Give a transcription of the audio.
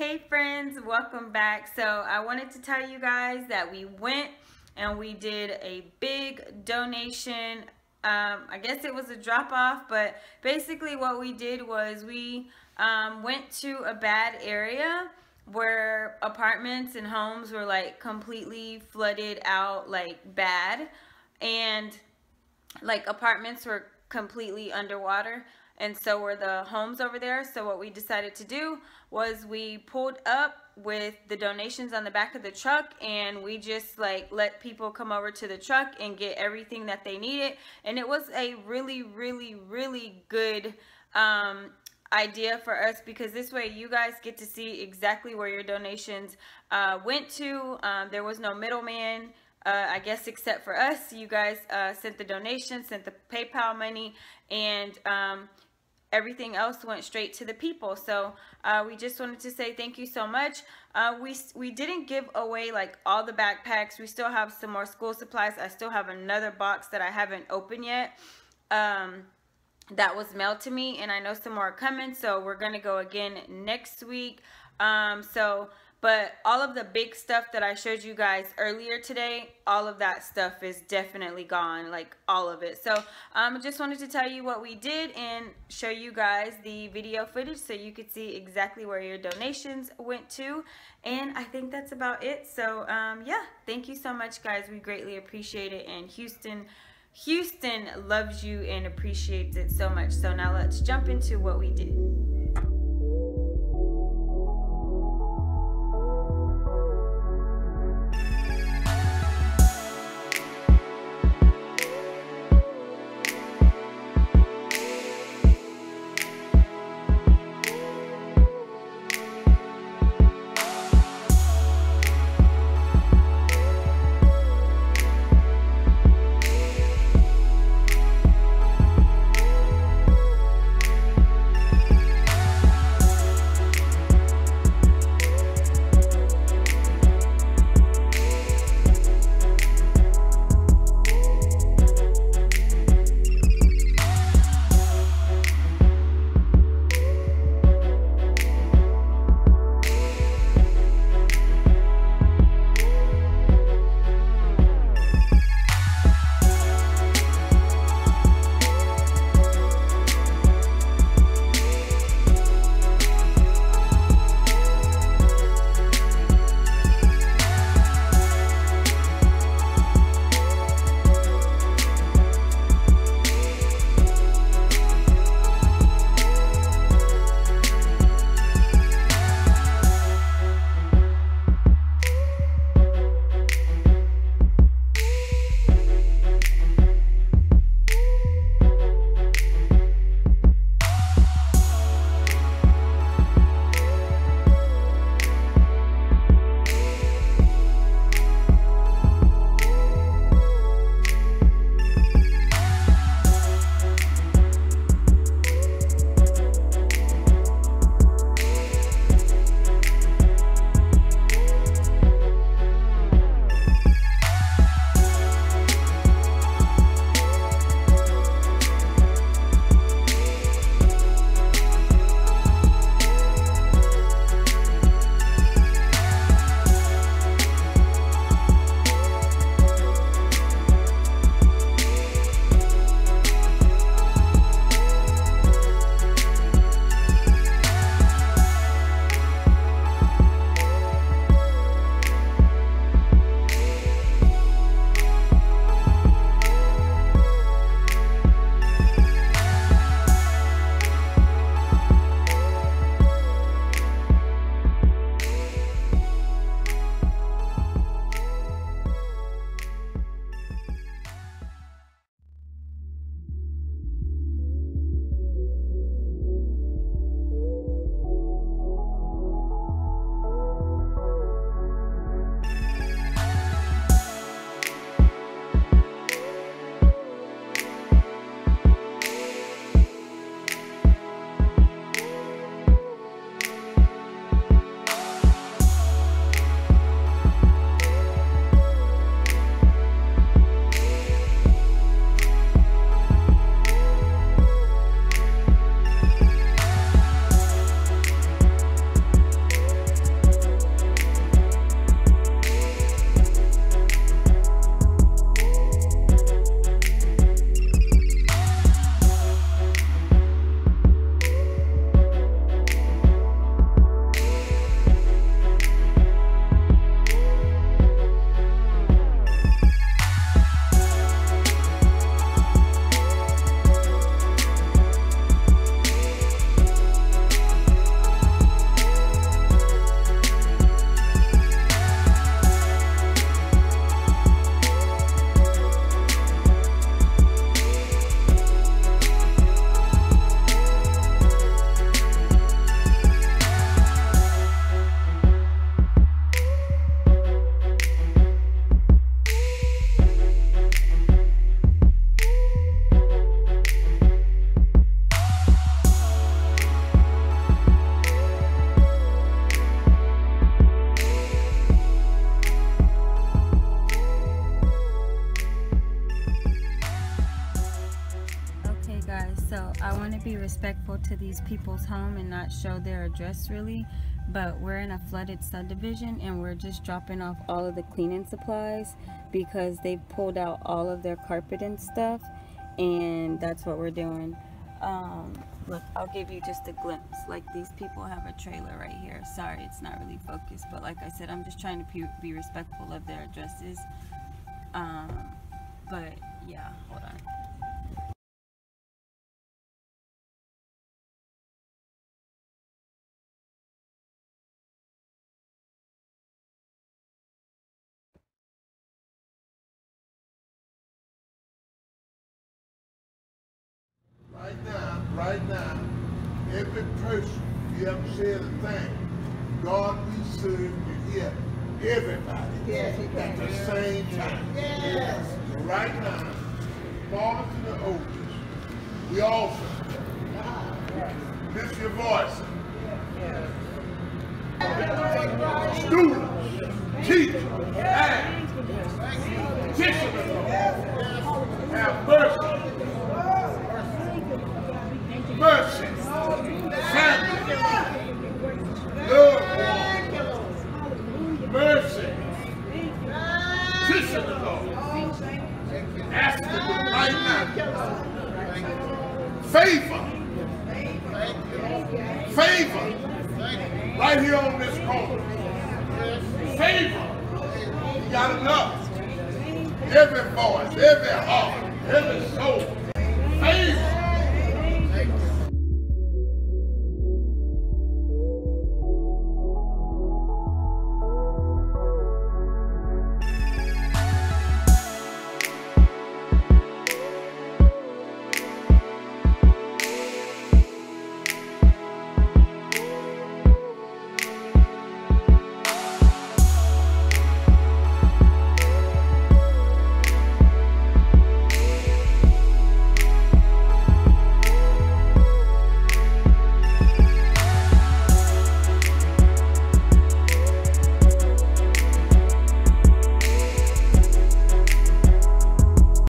Hey friends, welcome back. So I wanted to tell you guys that we went and we did a big donation. I guess it was a drop-off, but basically what we did was we went to a bad area where apartments and homes were like completely flooded out, like bad, and like apartments were completely underwater, and so were the homes over there. So what we decided to do was we pulled up with the donations on the back of the truck, and we just like let people come over to the truck and get everything that they needed. And it was a really good idea for us, because this way you guys get to see exactly where your donations went to. There was no middleman, I guess, except for us. You guys sent the donation, sent the PayPal money, and everything else went straight to the people. So we just wanted to say thank you so much. We didn't give away like all the backpacks. We still have some more school supplies. I still have another box that I haven't opened yet. That was mailed to me, and I know some more are coming, so we're gonna go again next week. But all of the big stuff that I showed you guys earlier today, all of that stuff is definitely gone, like all of it. So I just wanted to tell you what we did and show you guys the video footage so you could see exactly where your donations went to. And I think that's about it. So yeah, thank you so much, guys. We greatly appreciate it, and Houston loves you and appreciates it so much. So now let's jump into what we did. respectful to these people's home and not show their address really, but we're in a flooded subdivision and we're just dropping off all of the cleaning supplies because they've pulled out all of their carpet and stuff, and that's what we're doing. Look, I'll give you just a glimpse. Like, these people have a trailer right here. Sorry, it's not really focused, but like I said, I'm just trying to be respectful of their addresses. But yeah, hold on. Right now, every person, if you ever said a thing, God we serve, you hear everybody at the same time. Yes. So right now, falling to the oldest, we all lift your voice. Students, teachers, and participants, have mercy. Mercy, family, loved ones, mercy, sister-in-law, ask them right now, favor, right here on this corner, favor, you got enough, every voice, every heart, every soul, favor.